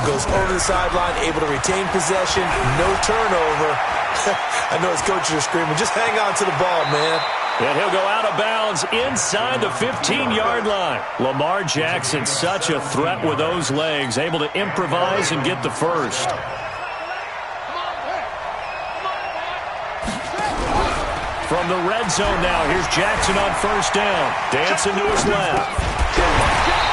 Goes over the sideline, able to retain possession, no turnover. I know his coaches are screaming, just hang on to the ball, man. And he'll go out of bounds inside the 15-yard line. Lamar Jackson, such a threat with those legs, able to improvise and get the first. From the red zone now, here's Jackson on first down. Dancing to his left.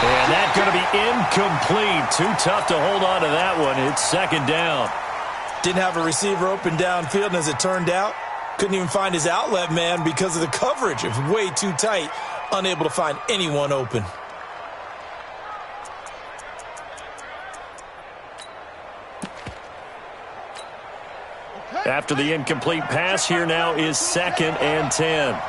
And that's going to be incomplete. Too tough to hold on to that one. It's second down. Didn't have a receiver open downfield, and as it turned out, couldn't even find his outlet man because of the coverage. It was way too tight, unable to find anyone open. After the incomplete pass, here now is 2nd and 10.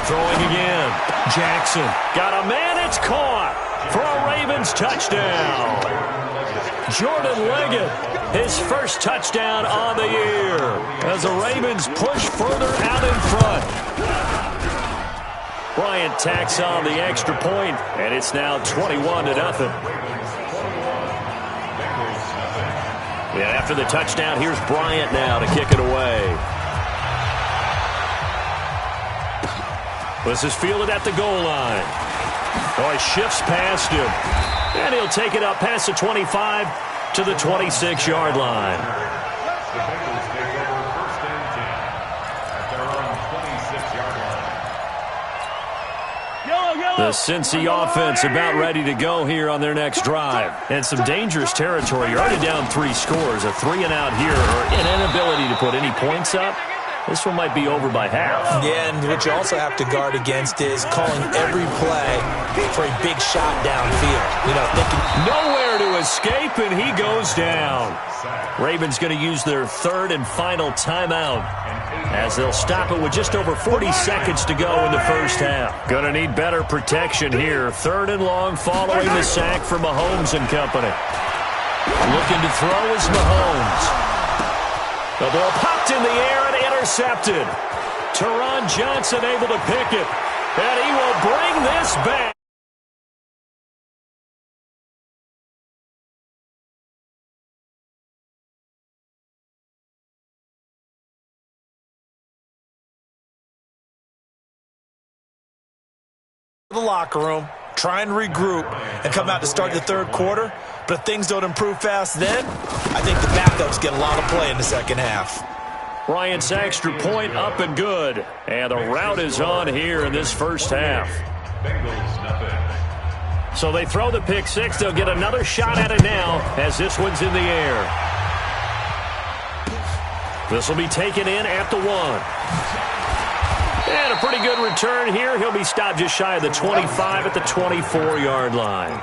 Throwing again. Jackson got a man. It's caught for a Ravens touchdown. Jordan Leggett, his first touchdown on the year as the Ravens push further out in front. Bryant tacks on the extra point, and it's now 21-0. Yeah, after the touchdown, here's Bryant now to kick it away. This is fielded at the goal line. Oh, he shifts past him. And he'll take it up past the 25 to the 26-yard line. The Cincy offense about ready to go here on their next drive. And some dangerous territory. You're already down 3 scores. A 3-and-out here, or an inability to put any points up. This one might be over by half. Yeah, and what you also have to guard against is calling every play for a big shot downfield. You know, thinking nowhere to escape, and he goes down. Ravens going to use their 3rd and final timeout as they'll stop it with just over 40 seconds to go in the first half. Going to need better protection here. 3rd and long following the sack for Mahomes and company. Looking to throw is Mahomes. The ball popped in the air and intercepted. Teron Johnson able to pick it. And he will bring this back. The locker room, try and regroup and come out to start the 3rd quarter. But if things don't improve fast then, I think the backups get a lot of play in the second half. Bryant's extra point up and good. And the route is on here in this first half. So they throw the pick 6. They'll get another shot at it now as this one's in the air. This will be taken in at the 1. And a pretty good return here. He'll be stopped just shy of the 25 at the 24-yard line.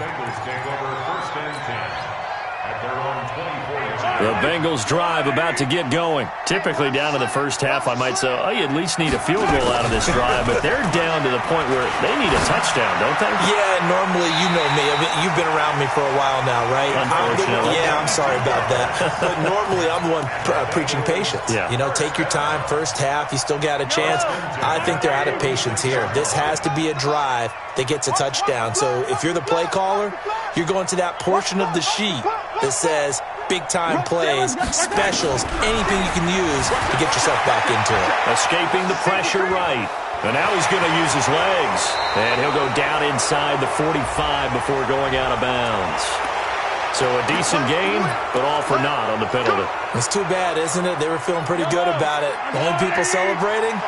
The Bengals drive about to get going. Typically down to the first half, I might say, oh, you at least need a field goal out of this drive. But they're down to the point where they need a touchdown, don't they? Yeah, normally, you know me. I mean, you've been around me for a while now, right? Unfortunately. I'm sorry about that. But normally, I'm the one preaching patience. Yeah. You know, take your time. First half, you still got a chance. I think they're out of patience here. This has to be a drive that gets a touchdown. So if you're the play caller, you're going to that portion of the sheet that says big-time plays, specials, anything you can use to get yourself back into it. Escaping the pressure right. And now he's going to use his legs. And he'll go down inside the 45 before going out of bounds. So a decent game, but all for naught on the penalty. It's too bad, isn't it? They were feeling pretty good about it. The only people celebrating,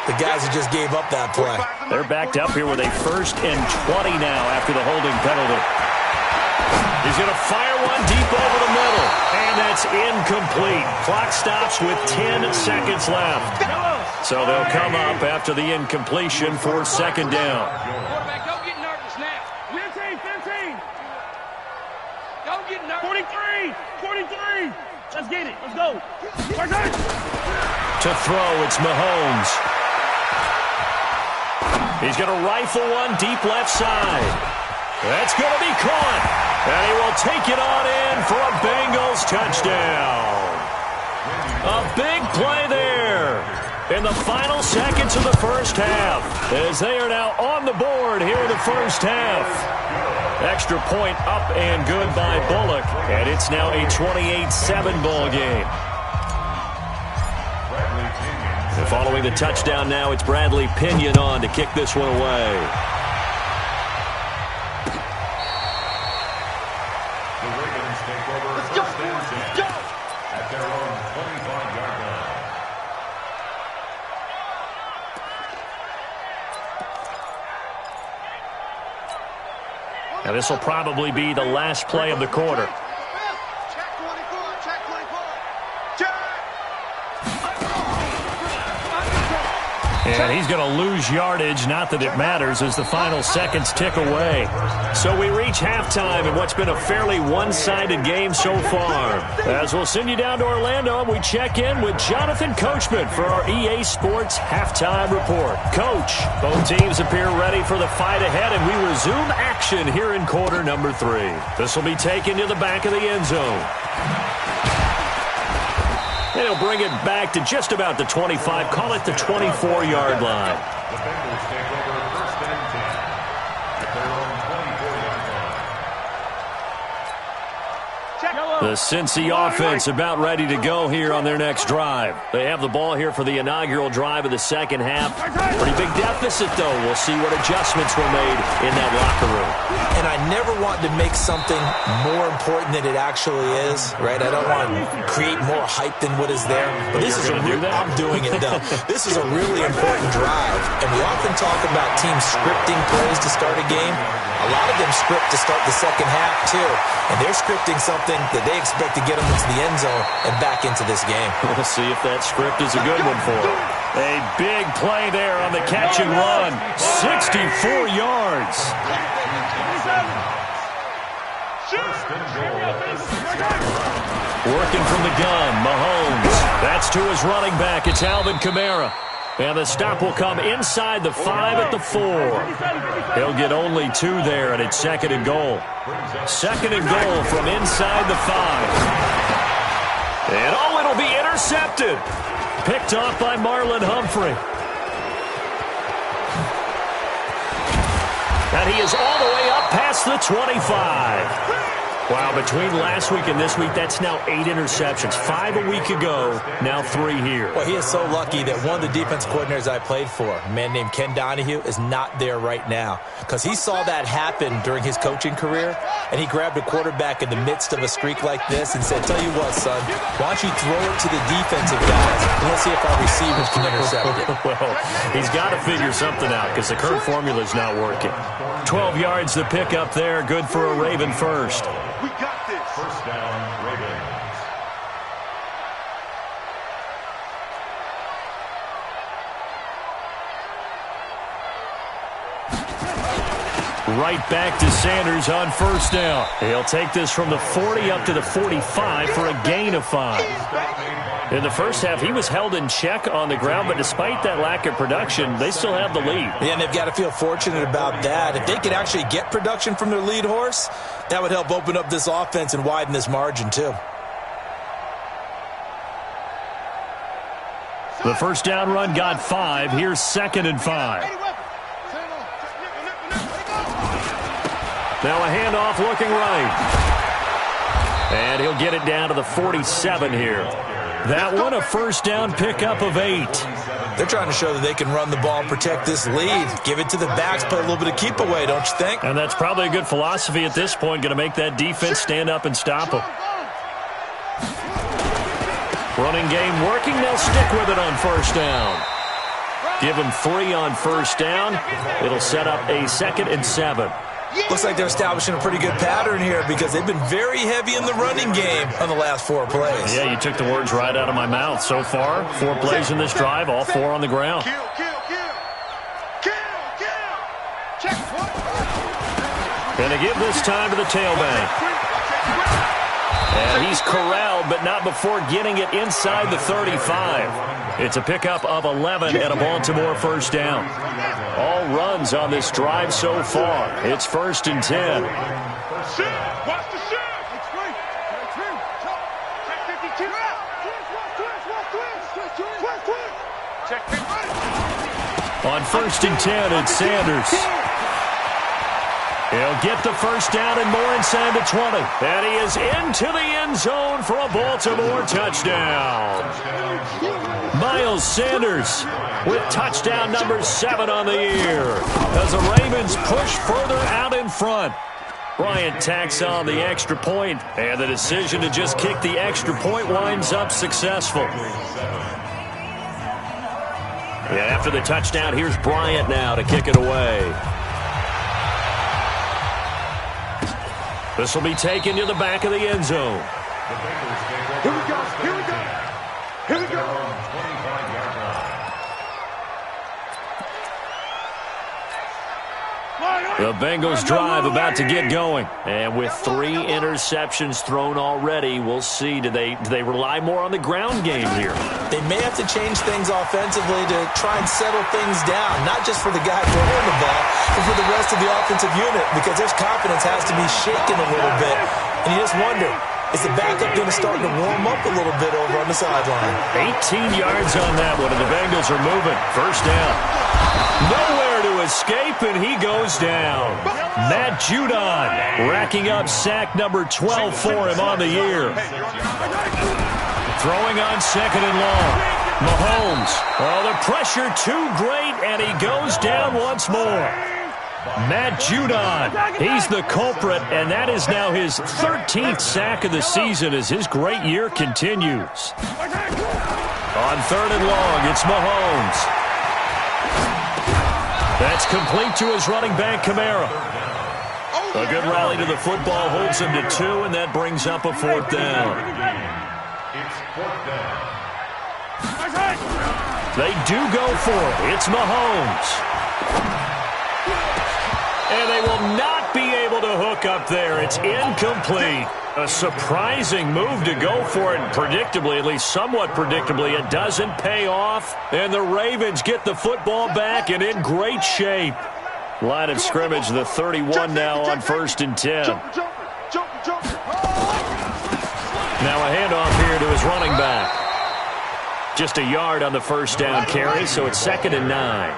the guys who just gave up that play. They're backed up here with a 1st and 20 now after the holding penalty. He's going to fire one deep over the middle, and that's incomplete. Clock stops with 10 seconds left. So they'll come up after the incompletion for 2nd down. Quarterback, don't get nervous now. 15. Don't get nervous. 43. Let's get it. Let's go. To throw, it's Mahomes. He's going to rifle one deep left side. That's going to be caught. And he will take it on in for a Bengals touchdown. A big play there. in the final seconds of the first half, as they are now on the board here in the first half. Extra point up and good by Bullock, and it's now a 28-7 ball game. And following the touchdown now, it's Bradley Pinion on to kick this one away. The Ravens take over first and 10 at their own 25-yard line. Now this will probably be the last play of the quarter. And he's going to lose yardage, not that it matters, as the final seconds tick away. So we reach halftime in what's been a fairly one-sided game so far. As we'll send you down to Orlando, we check in with Jonathan Coachman for our EA Sports Halftime Report. Coach, both teams appear ready for the fight ahead, and we resume action here in quarter number 3. This will be taken to the back of the end zone. And he'll bring it back to just about the 25, call it the 24-yard line. The Bengals take over first and 10 at their own 24-yard line. The Cincy offense about ready to go here on their next drive. They have the ball here for the inaugural drive of the second half. Pretty big deficit, though. We'll see what adjustments were made in that locker room. And I never want to make something more important than it actually is, right? I don't want to create more hype than what is there. But this is I'm doing it, though. This is a really important drive. And we often talk about teams scripting plays to start a game. A lot of them script to start the second half, too. And they're scripting something that they expect to get them into the end zone and back into this game. We'll see if that script is a good one for them. A big play there on the catch and run. 64 yards. Working from the gun, Mahomes. That's to his running back. It's Alvin Kamara. And the stop will come inside the 5 at the 4. He'll get only 2 there, and it's second and goal. Second and goal from inside the 5. And oh, it'll be intercepted. Picked off by Marlon Humphrey. And he is all the way up past the 25. Wow, between last week and this week, that's now 8 interceptions. 5 a week ago, now 3 here. Well, he is so lucky that one of the defense coordinators I played for, a man named Ken Donahue, is not there right now. Because he saw that happen during his coaching career, and he grabbed a quarterback in the midst of a streak like this and said, tell you what, son, why don't you throw it to the defensive guys, and let's see if our receivers can intercept it. Well, he's got to figure something out because the current formula is not working. 12 yards to pick up there, good for a Raven first. We got this. First down, Ravens. Right back to Sanders on first down. He'll take this from the 40 up to the 45 for a gain of 5. In the first half, he was held in check on the ground, but despite that lack of production, they still have the lead. Yeah, and they've got to feel fortunate about that. If they could actually get production from their lead horse, that would help open up this offense and widen this margin, too. The first down run got 5. Here's second and 5. Now a handoff looking right. And he'll get it down to the 47 here. That one a first down pickup of 8. They're trying to show that they can run the ball and protect this lead. Give it to the backs, play a little bit of keep away, don't you think? And that's probably a good philosophy at this point, going to make that defense stand up and stop them. Running game working, they'll stick with it on first down. Give them 3 on first down. It'll set up a second and 7. Looks like they're establishing a pretty good pattern here because they've been very heavy in the running game on the last 4 plays. Yeah, you took the words right out of my mouth. So far, 4 plays in this drive, all 4 on the ground. Going to give this time to the tailback. And he's corralled, but not before getting it inside the 35. It's a pickup of 11 and a Baltimore first down. All runs on this drive so far. It's first and 10. Watch the shift. Check 52. Check On 1st and 10, it's Sanders. He'll get the first down and more inside the 20. And he is into the end zone for a Baltimore touchdown. Miles Sanders with touchdown number 7 on the year as the Ravens push further out in front. Bryant tacks on the extra point, and the decision to just kick the extra point winds up successful. Yeah, after the touchdown, here's Bryant now to kick it away. This will be taken to the back of the end zone. Here we go. Here we go. Here we go. The Bengals drive about to get going. And with 3 interceptions thrown already, we'll see. Do they rely more on the ground game here? They may have to change things offensively to try and settle things down, not just for the guy throwing the ball, but for the rest of the offensive unit, because their confidence has to be shaken a little bit. And you just wonder, is the backup going to start to warm up a little bit over on the sideline? 18 yards on that one, and the Bengals are moving. First down. Nowhere to escape, and he goes down. Matt Judon racking up sack number 12 for him on the year. Throwing on 2nd and long. Mahomes. Oh, the pressure too great, and he goes down once more. Matt Judon, he's the culprit, and that is now his 13th sack of the season as his great year continues. On 3rd and long, it's Mahomes. That's complete to his running back, Kamara. A good rally to the football holds him to 2, and that brings up a 4th down. It's 4th down. They do go for it. It's Mahomes. And they will not be able to hook up there. It's incomplete. A surprising move to go for it, and predictably, at least somewhat predictably, it doesn't pay off. And the Ravens get the football back and in great shape. Line of scrimmage, the 31 now on 1st and 10. Now a handoff here to his running back. Just a yard on the first down carry, so it's 2nd and 9.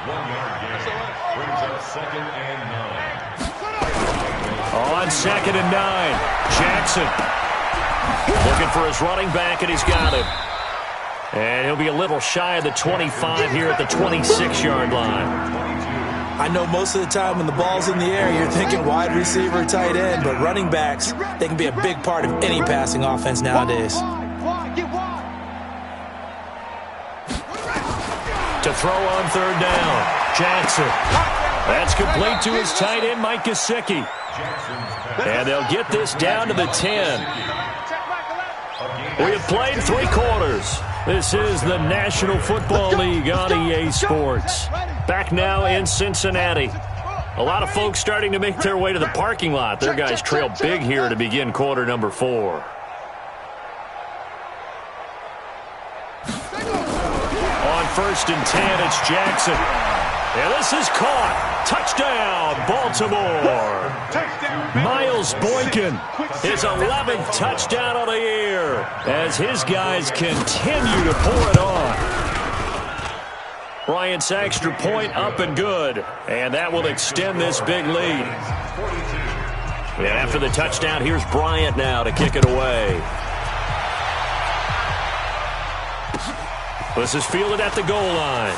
1 yard gain. Brings up 2nd and 9. On 2nd and 9, Jackson looking for his running back, and he's got him. And he'll be a little shy of the 25 here at the 26-yard line. I know most of the time when the ball's in the air, you're thinking wide receiver, tight end, but running backs, they can be a big part of any passing offense nowadays. To throw on 3rd down, Jackson. That's complete to his tight end, Mike Gesicki. And they'll get this down to the 10. We have played 3 quarters. This is the National Football League on EA Sports. Back now in Cincinnati. A lot of folks starting to make their way to the parking lot. Their guys trail big here to begin quarter number 4. On 1st and 10, it's Jackson. And this is caught. Touchdown, Baltimore. Miles Boykin, his 11th touchdown of the year, as his guys continue to pour it on. Bryant's extra point up and good, and that will extend this big lead. And after the touchdown, here's Bryant now to kick it away. This is fielded at the goal line.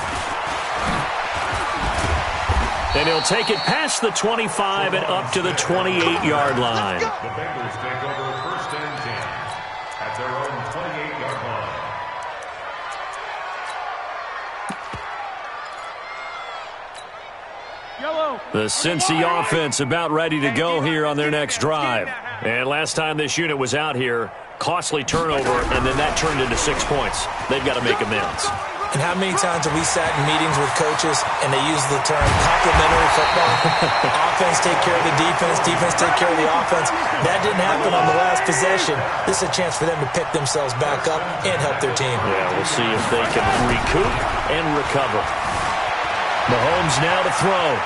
And he'll take it past the 25 and up to the 28-yard line. The Bengals take over 1st and 10 at their own 28-yard line. The Cincy offense about ready to go here on their next drive. And last time this unit was out here, costly turnover, and then that turned into 6 points. They've got to make amends. And how many times have we sat in meetings with coaches and they use the term complementary football? Offense take care of the defense, defense take care of the offense. That didn't happen on the last possession. This is a chance for them to pick themselves back up and help their team. Yeah, we'll see if they can recoup and recover. Mahomes now to throw.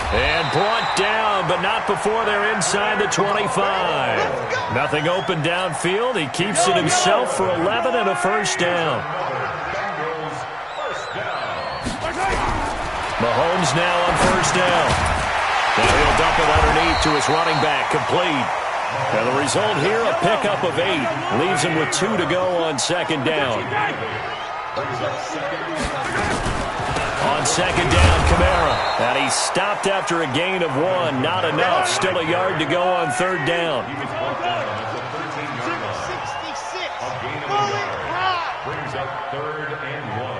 And brought down, but not before they're inside the 25. Nothing open downfield. He keeps it himself for 11 and a first down. Mahomes now on first down. And he'll dump it underneath to his running back, complete. And the result here, a pickup of 8. Leaves him with 2 to go on second down. On second down, Kamara. And he stopped after a gain of 1. Not enough. Still a yard to go on third down. Brings up 3rd and 1.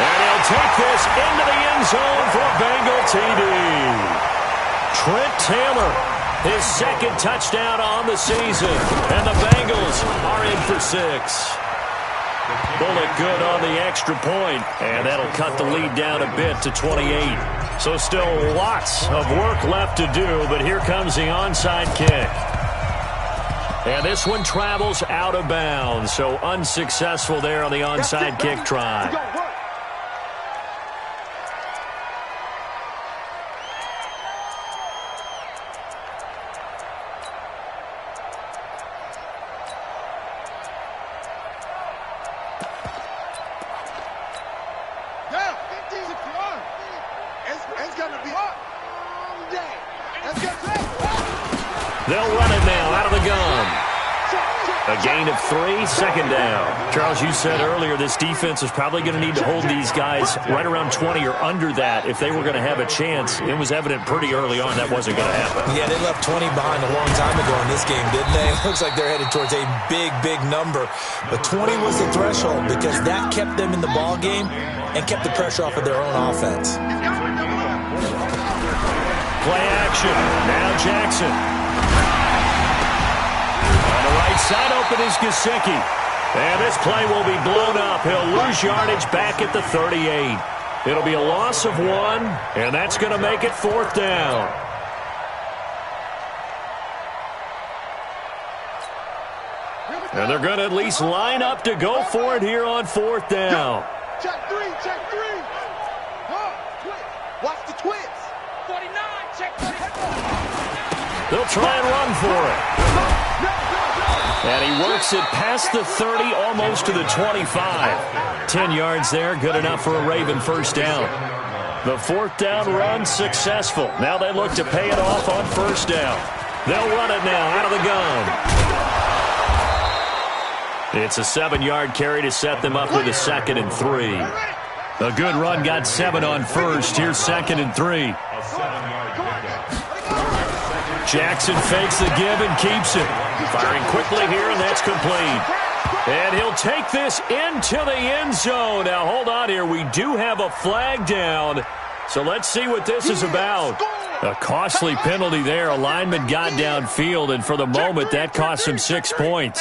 And he'll take this into the end zone for a Bengal TD. Trent Taylor, his second touchdown on the season. And the Bengals are in for 6. Bullet good on the extra point, and that'll cut the lead down a bit to 28. So still lots of work left to do, but here comes the onside kick. And this one travels out of bounds, so unsuccessful there on the onside kick try. They'll run it now out of the gun. A gain of 3, second down. Charles, you said earlier this defense is probably going to need to hold these guys right around 20 or under that if they were going to have a chance. It was evident pretty early on that wasn't going to happen. Yeah, they left 20 behind a long time ago in this game, didn't they? It looks like they're headed towards a big, big number. But 20 was the threshold because that kept them in the ball game and kept the pressure off of their own offense. Play action. Now Jackson. On the right side open is Gesicki. And this play will be blown up. He'll lose yardage back at the 38. It'll be a loss of 1, and that's going to make it 4th down. And they're going to at least line up to go for it here on 4th down. Check 3, check 3. Watch the twins. 49, check 49. They'll try and run for it. And he works it past the 30, almost to the 25. 10 yards there, good enough for a Raven first down. The 4th down run successful. Now they look to pay it off on first down. They'll run it now out of the gun. It's a 7-yard carry to set them up with a 2nd and 3. A good run got 7 on first. Here's 2nd and 3. Jackson fakes the give and keeps it. Firing quickly here, and that's complete. And he'll take this into the end zone. Now, hold on here. We do have a flag down. So let's see what this is about. A costly penalty there. A lineman got downfield, and for the moment, that cost him 6 points.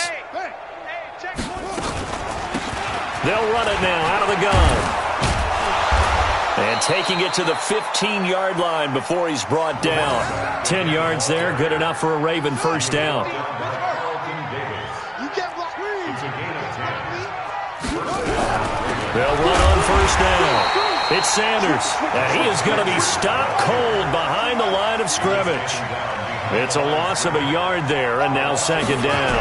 They'll run it now out of the gun. And taking it to the 15-yard line before he's brought down. 10 yards there, good enough for a Raven first down. They'll run on first down. It's Sanders, and he is going to be stopped cold behind the line of scrimmage. It's a loss of a yard there, and now 2nd down.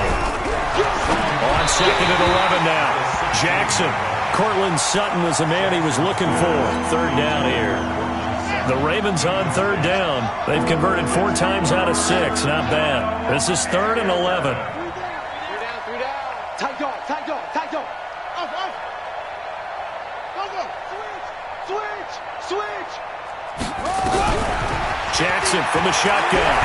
On 2nd and 11 now. Jackson. Cortland Sutton was the man he was looking for. 3rd down here. The Ravens on 3rd down. They've converted 4 times out of 6. Not bad. This is 3rd and 11. 3 down, 3 down. Tight dog, tight dog, tight dog. Off, off. Go, go. Switch, switch, switch. Jackson from the shotgun.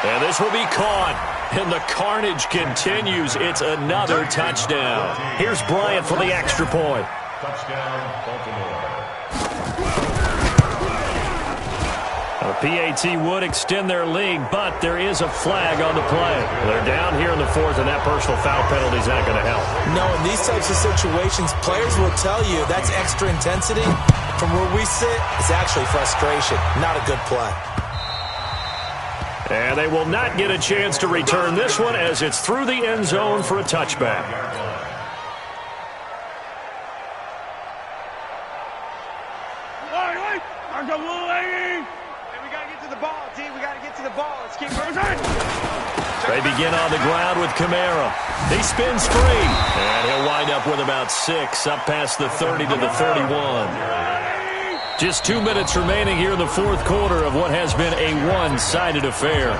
And this will be caught. And the carnage continues. It's another touchdown. Here's Bryant for the extra point. Touchdown, Baltimore. The PAT would extend their lead, but there is a flag on the play. They're down here in the 4th, and that personal foul penalty is not going to help. No, in these types of situations, players will tell you that's extra intensity. From where we sit, it's actually frustration. Not a good play. And they will not get a chance to return this one as it's through the end zone for a touchback. They begin on the ground with Kamara. He spins free, and he'll wind up with about 6, up past the 30 to the 31. Just 2 minutes remaining here in the fourth quarter of what has been a one-sided affair.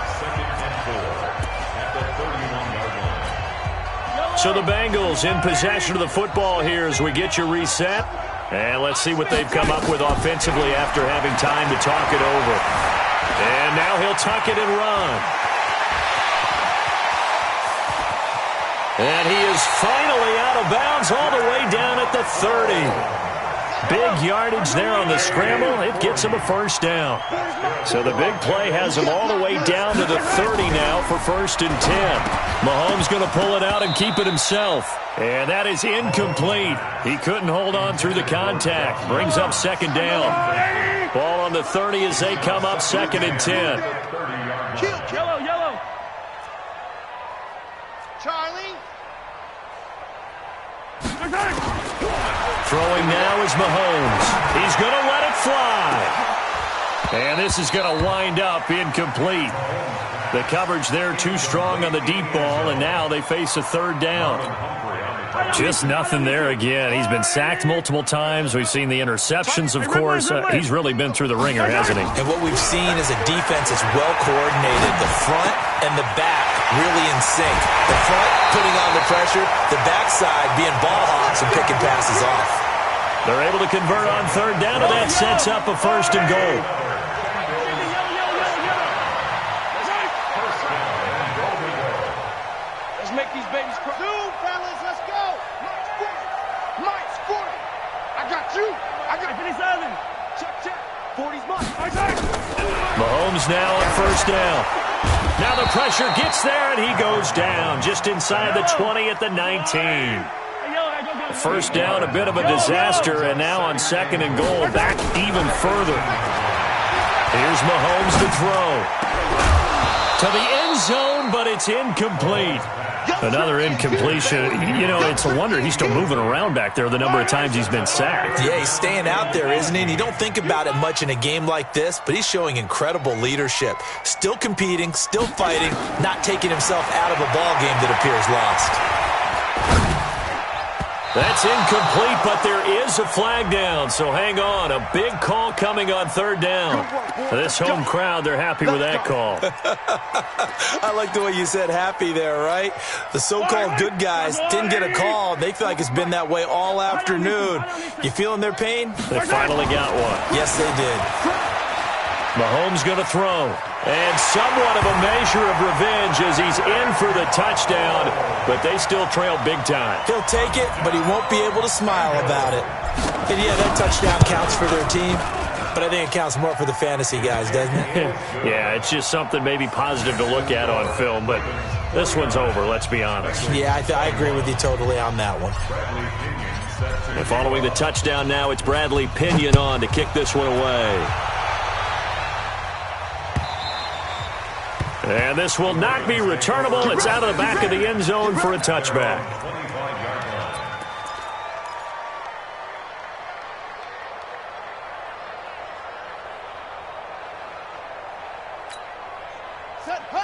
So the Bengals in possession of the football here as we get you reset. And let's see what they've come up with offensively after having time to talk it over. And now he'll tuck it and run. And he is finally out of bounds all the way down at the 30. Big yardage there on the scramble. It gets him a first down. So the big play has him all the way down to the 30 now for 1st and 10. Mahomes going to pull it out and keep it himself. And that is incomplete. He couldn't hold on through the contact. Brings up 2nd down. Ball on the 30 as they come up 2nd and 10. Yellow. Charlie. Throwing now is Mahomes. He's going to let it fly. And this is going to wind up incomplete. The coverage there too strong on the deep ball, and now they face a 3rd down. Just nothing there again. He's been sacked multiple times. We've seen the interceptions, of course. He's really been through the ringer, hasn't he? And what we've seen is a defense that's well coordinated. The front and the back really in sync. The front putting on the pressure, the backside being ball hawks and picking passes off. They're able to convert on 3rd down, and that sets up a 1st and goal. Let's make these babies cry. Zoom, fellas, let's go. Mike's 40. I got you. I got 57. Check. 40's mine. Mahomes now on 1st down. Now the pressure gets there, and he goes down just inside the 20 at the 19. 1st down, a bit of a disaster, and now on 2nd and goal, back even further. Here's Mahomes to throw. To the end zone, but it's incomplete. Another incompletion. You know, it's a wonder he's still moving around back there the number of times he's been sacked. Yeah, he's staying out there, isn't he? And you don't think about it much in a game like this, but he's showing incredible leadership. Still competing, still fighting, not taking himself out of a ball game that appears lost. That's incomplete, but there is a flag down, so hang on. A big call coming on 3rd down. This home crowd, they're happy with that call. I like the way you said happy there, right? The so-called good guys didn't get a call. They feel like it's been that way all afternoon. You feeling their pain? They finally got one. Yes, they did. Mahomes going to throw. And somewhat of a measure of revenge as he's in for the touchdown, but they still trail big time. He'll take it, but he won't be able to smile about it. And yeah, that touchdown counts for their team, but I think it counts more for the fantasy guys, doesn't it? Yeah, it's just something maybe positive to look at on film, but this one's over, let's be honest. Yeah, I agree with you totally on that one. And following the touchdown now, it's Bradley Pinion on to kick this one away. And this will not be returnable. It's out of the back of the end zone for a touchback.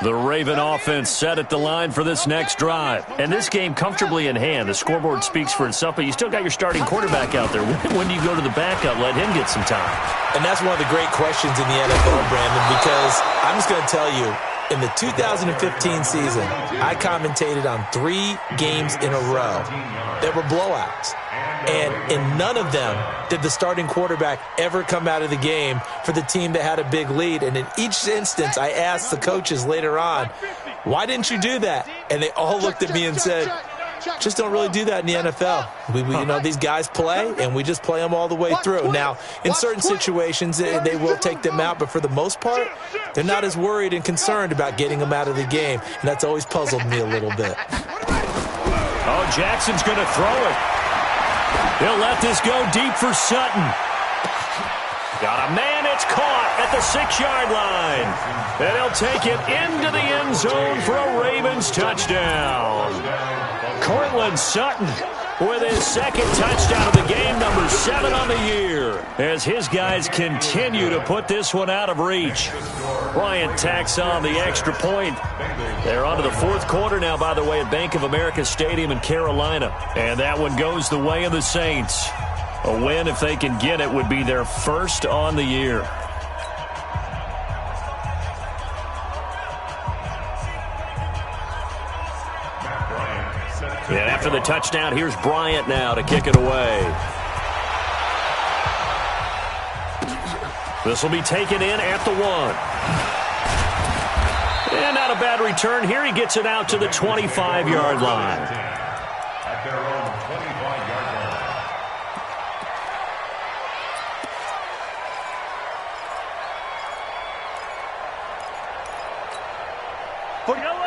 The Raven offense set at the line for this next drive. And this game comfortably in hand. The scoreboard speaks for itself, but you still got your starting quarterback out there. When do you go to the backup, let him get some time? And that's one of the great questions in the NFL, Brandon, because I'm just going to tell you, in the 2015 season, I commentated on 3 games in a row that were blowouts. And in none of them did the starting quarterback ever come out of the game for the team that had a big lead. And in each instance, I asked the coaches later on, why didn't you do that? And they all looked at me and said, just don't really do that in the NFL. You know, these guys play, and we just play them all the way through. Now, in certain situations, they will take them out, but for the most part, they're not as worried and concerned about getting them out of the game, and that's always puzzled me a little bit. Oh, Jackson's going to throw it. He'll let this go deep for Sutton. Got a man, it's caught at the 6-yard line. And he'll take it into the end zone for a Ravens touchdown. Cortland Sutton with his second touchdown of the game, number 7 on the year, as his guys continue to put this one out of reach. Bryant tacks on the extra point. They're on to the fourth quarter now, by the way, at Bank of America Stadium in Carolina. And that one goes the way of the Saints. A win, if they can get it, would be their first on the year. And after the touchdown, here's Bryant now to kick it away. This will be taken in at the 1. And not a bad return here. He gets it out to the 25-yard line. At their own 25-yard line.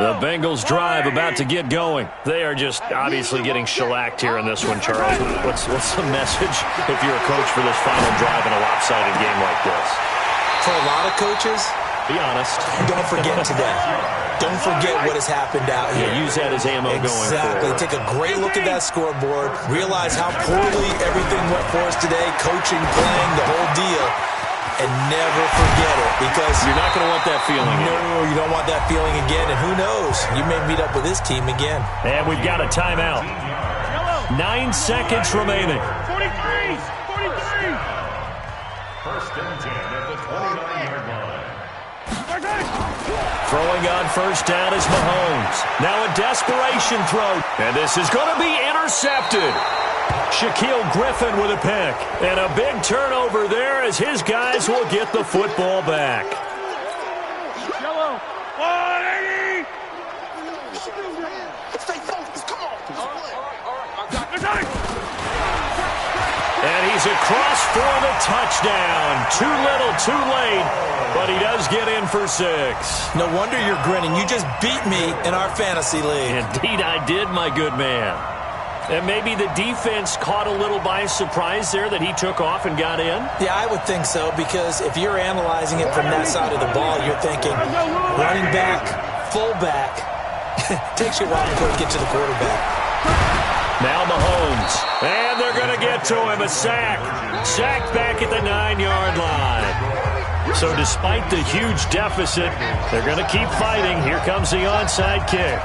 The Bengals drive about to get going. They are just obviously getting shellacked here in this one, Charles. What's the message if you're a coach for this final drive in a lopsided game like this? For a lot of coaches, be honest. Don't forget today. Don't forget what has happened out here. Yeah, use that as ammo going forward. Exactly. Take a great look at that scoreboard. Realize how poorly everything went for us today. Coaching, playing, the whole deal. And never forget it, because you're not going to want that feeling again. No, you don't want that feeling again. And who knows? You may meet up with this team again. And we've got a timeout. 9 seconds remaining. 43! First and 10 at the 29-yard line. Throwing on first down is Mahomes. Now a desperation throw. And this is going to be intercepted. Shaquille Griffin with a pick. And a big turnover there as his guys will get the football back. Yellow. 180! Stay focused. Come on. And he's across for the touchdown. Too little, too late. But he does get in for 6. No wonder you're grinning. You just beat me in our fantasy league. Indeed I did, my good man. And maybe the defense caught a little by surprise there that he took off and got in? Yeah, I would think so, because if you're analyzing it from that side of the ball, you're thinking running back, fullback. Takes you a while before you get to the quarterback. Now Mahomes. And they're going to get to him. A sack. Sacked back at the 9-yard line. So despite the huge deficit, they're going to keep fighting. Here comes the onside kick.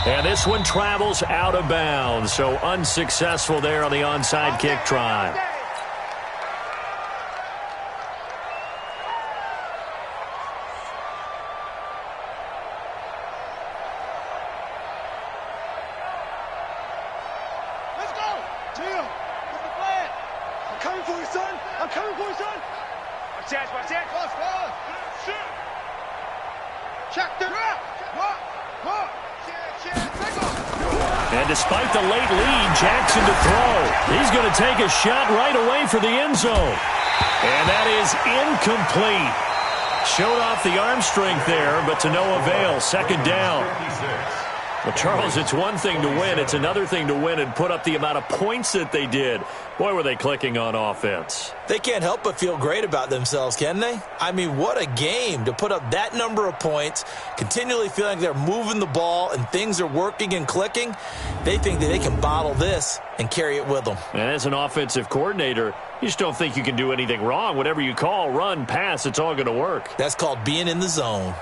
And this one travels out of bounds, so unsuccessful there on the onside kick try. Let's go! Chill. What's the plan? I'm coming for you, son. I'm coming for you, son. Watch that, watch that. Close. Check the route. What? And despite the late lead, Jackson to throw. He's going to take a shot right away for the end zone. And that is incomplete. Showed off the arm strength there, but to no avail. Second down. Well, Charles, it's one thing to win. It's another thing to win and put up the amount of points that they did. Boy, were they clicking on offense. They can't help but feel great about themselves, can they? I mean, what a game to put up that number of points, continually feeling like they're moving the ball and things are working and clicking. They think that they can bottle this and carry it with them. And as an offensive coordinator, you just don't think you can do anything wrong. Whatever you call, run, pass, it's all going to work. That's called being in the zone.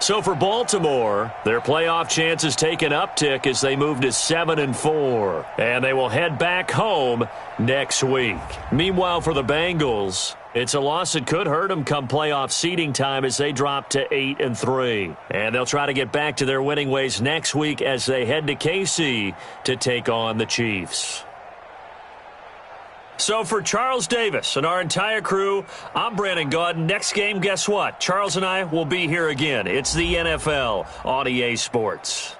So for Baltimore, their playoff chances take an uptick as they move to 7-4. And they will head back home next week. Meanwhile, for the Bengals, it's a loss that could hurt them come playoff seeding time as they drop to 8-3. And they'll try to get back to their winning ways next week as they head to KC to take on the Chiefs. So for Charles Davis and our entire crew, I'm Brandon Gaudin. Next game, guess what? Charles and I will be here again. It's the NFL on EA Sports.